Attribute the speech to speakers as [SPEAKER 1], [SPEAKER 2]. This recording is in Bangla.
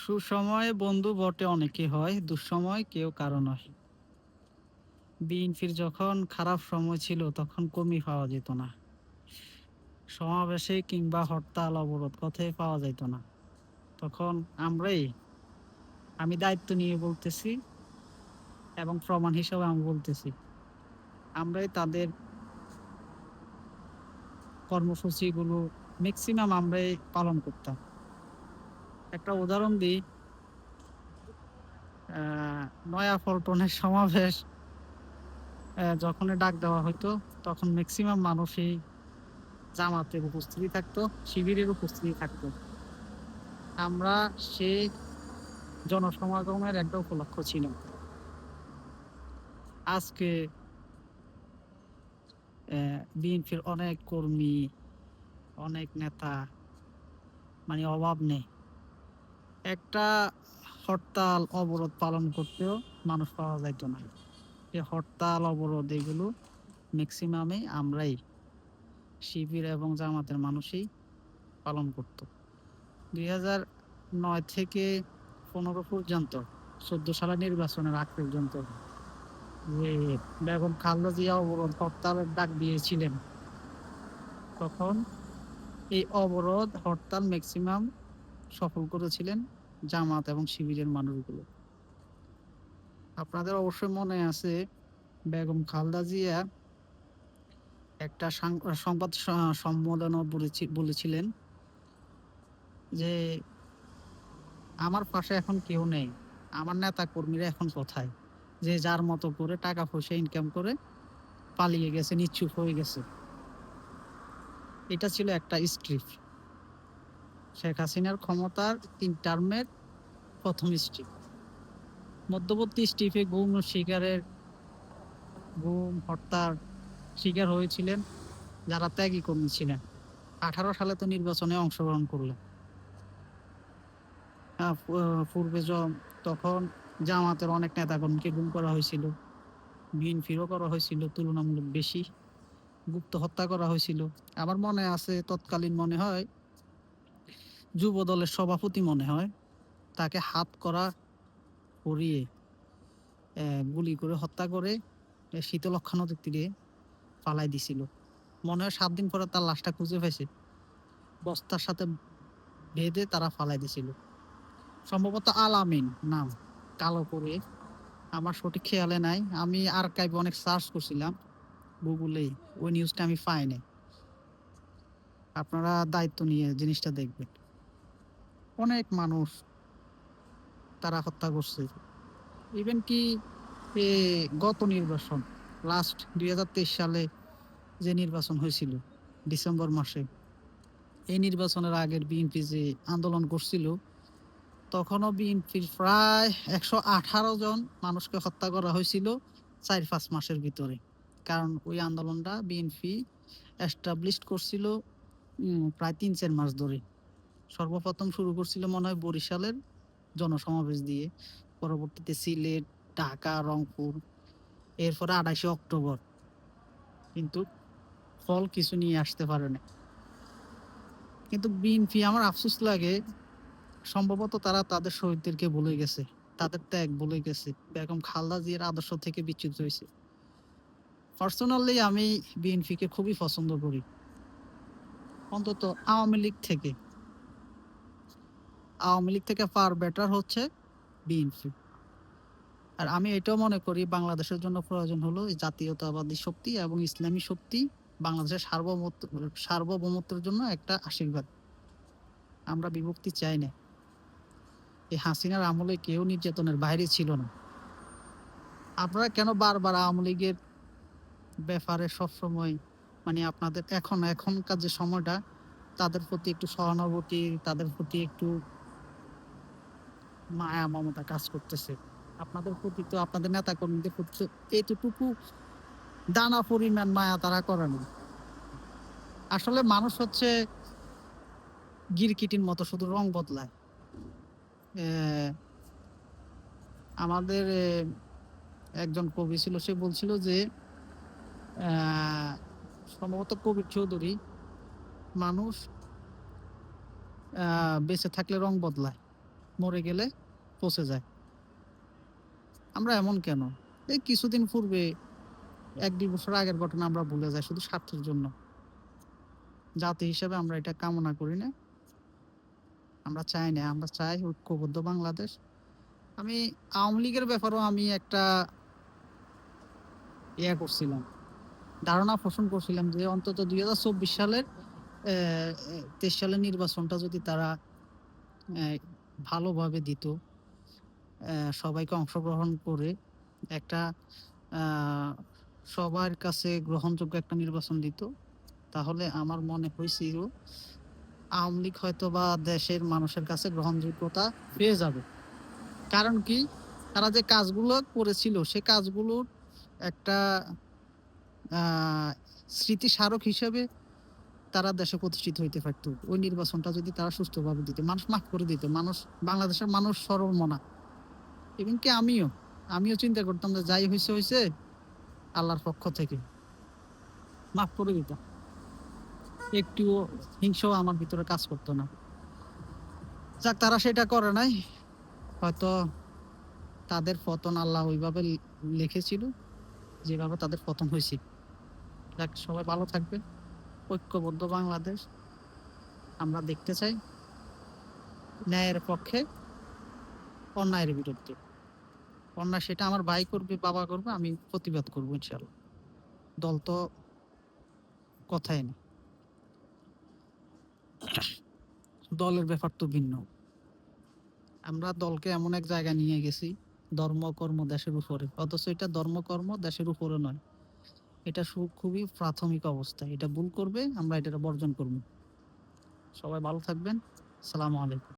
[SPEAKER 1] সুসময়ে বন্ধু বটে অনেকে হয়, দুঃসময় কেউ কারো নয়। বিএনপির যখন খারাপ সময় ছিল তখন কর্মী পাওয়া যেত না। সমাবেশে কিংবা হরতাল অবরোধ কথাই পাওয়া যাইত না। তখন আমরাই, আমি দায়িত্ব নিয়ে বলতেছি এবং প্রমাণ হিসেবে আমি বলতেছি, আমরাই তাদের কর্মসূচিগুলো ম্যাক্সিমাম আমরাই পালন করতাম। একটা উদাহরণ দিই, আহ নয়াপল্টনের সমাবেশ যখনই ডাক দেওয়া হইতো তখন ম্যাক্সিমাম মানুষই জামাতের উপস্থিতি থাকতো, শিবিরের উপস্থিতি থাকতো। আমরা সে জনসমাগমের একটা উপলক্ষ ছিল। আজকে বিএনপির অনেক কর্মী, অনেক নেতা, মানে অভাব নেই। একটা হরতাল অবরোধ পালন করতেও মানুষ পাওয়া যাইত না। এই হরতাল অবরোধ এগুলো ম্যাক্সিমামে আমরাই, শিবির এবং জামাতের মানুষই পালন করত। 2009 থেকে 15 পর্যন্ত, 14 সালের নির্বাচনের আগ পর্যন্ত যে বেগম খালেদা জিয়া অবরোধ হরতালের ডাক দিয়েছিলেন, তখন এই অবরোধ হরতাল ম্যাক্সিমাম সফল করেছিলেন জামাত এবং শিবিরের মানুষগুলো। আপনাদের অবশ্যই মনে আছে, বেগম খালেদা জিয়া একটা সংবাদ সম্মেলনে বলেছিলেন যে আমার পাশে এখন কেউ নেই, আমার নেতা কর্মীরা এখন কোথায়, যে যার মতো করে টাকা পয়সা ইনকাম করে পালিয়ে গেছে, নিশ্চুপ হয়ে গেছে। এটা ছিল একটা স্ট্রিপ, শেখ হাসিনার ক্ষমতার 3 টার্মের প্রথম স্ট্রিপ। মধ্যবর্তী স্ট্রিপে গুম হত্যার শিকার হয়েছিলেন যারা ত্যাগী কর্মী ছিলেন। 18 সালে তো নির্বাচনে অংশগ্রহণ করলেন। পূর্বে তখন জামাতের অনেক নেতাকর্মীকে গুম করা হয়েছিল, বিএনপিরও করা হয়েছিল তুলনামূলক বেশি, গুপ্ত হত্যা করা হয়েছিল। আমার মনে আছে, তৎকালীন মনে হয় যুব দলের সভাপতি মনে হয়, তাকে হাত করা পরিয়ে গুলি করে হত্যা করে শীতলক্ষ্যা নদীর তীরে ফালাই দিছিল। মনে হয় 7 দিন পরে তার লাশটা খুঁজে পেয়েছে, বস্তার সাথে বেঁধে তারা ফালাই দিছিল। সম্ভবত আল আমিন নাম, কালো করে, আমার সঠিক খেয়ালে নাই। আমি আর্কাইভে অনেক সার্চ করছিলাম গুগলে, ওই নিউজটা আমি পাই নাই। আপনারা দায়িত্ব নিয়ে জিনিসটা দেখবেন। অনেক মানুষ তারা হত্যা করছে। ইভেন কি এ গত নির্বাচন, লাস্ট 2023 সালে যে নির্বাচন হয়েছিল ডিসেম্বর মাসে, এই নির্বাচনের আগের বিএনপি যে আন্দোলন করছিল, তখনও বিএনপির প্রায় 118 জন মানুষকে হত্যা করা হয়েছিল 4-5 মাসের ভিতরে। কারণ ওই আন্দোলনটা বিএনপি এস্টাবলিশ করছিল প্রায় 3-4 মাস ধরে। সর্বপ্রথম শুরু করছিল মনে হয় বরিশালের জনসমাবেশ দিয়ে, পরবর্তীতে সিলেট, ঢাকা, রংপুর, এরপরে 28 অক্টোবর। কিন্তু ফল কিছু নিয়ে আসতে পারে না। কিন্তু বিএনপি, আমার আফসোস লাগে, সম্ভবত তারা তাদের শহীদদেরকে ভুলে গেছে, তাদের ত্যাগ ভুলে গেছে, বেগম খালেদা জিয়ার আদর্শ থেকে বিচ্যুত হয়েছে। পার্সোনালি আমি বিএনপিকে খুবই পছন্দ করি, অন্তত আওয়ামী লীগ থেকে। আওয়ামী লীগ থেকে ফার বেটার হচ্ছে বিএনপি। আর আমি এটাও মনে করি বাংলাদেশের জন্য প্রয়োজন হলো এই জাতীয়তাবাদী শক্তি এবং ইসলামী শক্তি বাংলাদেশের সার্বভৌমত্বের জন্য একটা আশীর্বাদ। আমরা বিভক্তি চাই না। এই হাসিনার আমলে কেউ নির্যাতনের বাইরে ছিল না। আপনারা কেন বারবার আওয়ামী লীগের ব্যাপারে সবসময়, মানে আপনাদের এখনকার যে সময়টা, তাদের প্রতি একটু সহানুভূতি, তাদের প্রতি একটু মায়া মমতা কাজ করতেছে। আপনাদের প্রতি তো, আপনাদের নেতা কর্মীদের প্রতি তো এতটুকু দানা পরিমাণ মায়া তারা করে না। আসলে মানুষ হচ্ছে গিরকিটির মতো, শুধু রং বদলায়। আহ, আমাদের একজন কবি ছিল, সে বলছিল যে আহ, সম্ভবত কবির চৌধুরী, মানুষ বেঁচে থাকলে রং বদলায়, মরে গেলে পচে যায়। আমরা এমন কেন? এই কিছুদিন পূর্বে ১-২ বছর আগের ঘটনা আমরা ভুলে যাই শুধু স্বার্থের জন্য। জাতি হিসেবে আমরা এটা কামনা করি না। আমরা চাই না। আমরা চাই ঐক্যবদ্ধ বাংলাদেশ। আমি আওয়ামী লীগের ব্যাপারেও আমি একটা করছিলাম। ধারণা পোষণ করছিলাম যে অন্তত ২০২৪ সালের ২৩ সালের নির্বাচনটা যদি তারা অ্যা ভালোভাবে দিত, সবাইকে অংশগ্রহণ করে একটা আ সবার কাছে গ্রহণযোগ্য একটা নির্বাচন দিত, তাহলে আমার মনে হইছিল আওয়ামী লীগ হয়তোবা দেশের মানুষের কাছে গ্রহণযোগ্যতা পেয়ে যাবে। কারণ কি? তারা যে কাজগুলো করেছিল সে কাজগুলোর একটা আ স্মৃতিস্মারক হিসেবে তারা দেশে প্রতিষ্ঠিত হইতে পারত। ওই নির্বাচনটা যদি তারা সুষ্ঠুভাবে দিত। মানুষ মাফ করে দিত। বাংলাদেশের মানুষ সরল মনা। এমনকি আমিও চিন্তা করতাম যে যাই হইছে, হইছে আল্লাহর পক্ষ থেকে। মাফ করে দিতাম। একটুও হিংসাও আমার ভিতরে কাজ করত না। যাক তারা সেটা করে নাই। হয়তো তাদের পতন আল্লাহ ওইভাবে লিখেছিল যেভাবে তাদের পতন হইছে। যাক সবাই ভালো থাকবেন। ঐক্যবদ্ধ বাংলাদেশ আমরা দেখতে চাই। ন্যায়ের পক্ষে, অন্যায়ের বিরুদ্ধে। অন্যায় সেটা আমার ভাই করবে, বাবা করবে, আমি প্রতিবাদ করব ইনশাআল্লাহ। দল তো কথাই না। দলের ব্যাপার তো ভিন্ন। আমরা দলকে এমন এক জায়গায় নিয়ে গেছি, ধর্ম, কর্ম দেশের উপরে। অথচ এটা ধর্ম, কর্ম দেশের উপরে নয়। এটা খুবই প্রাথমিক অবস্থা। এটা ভুল করবে, আমরা এটা বর্জন করব। সবাই ভালো থাকবেন। আসসালামু আলাইকুম।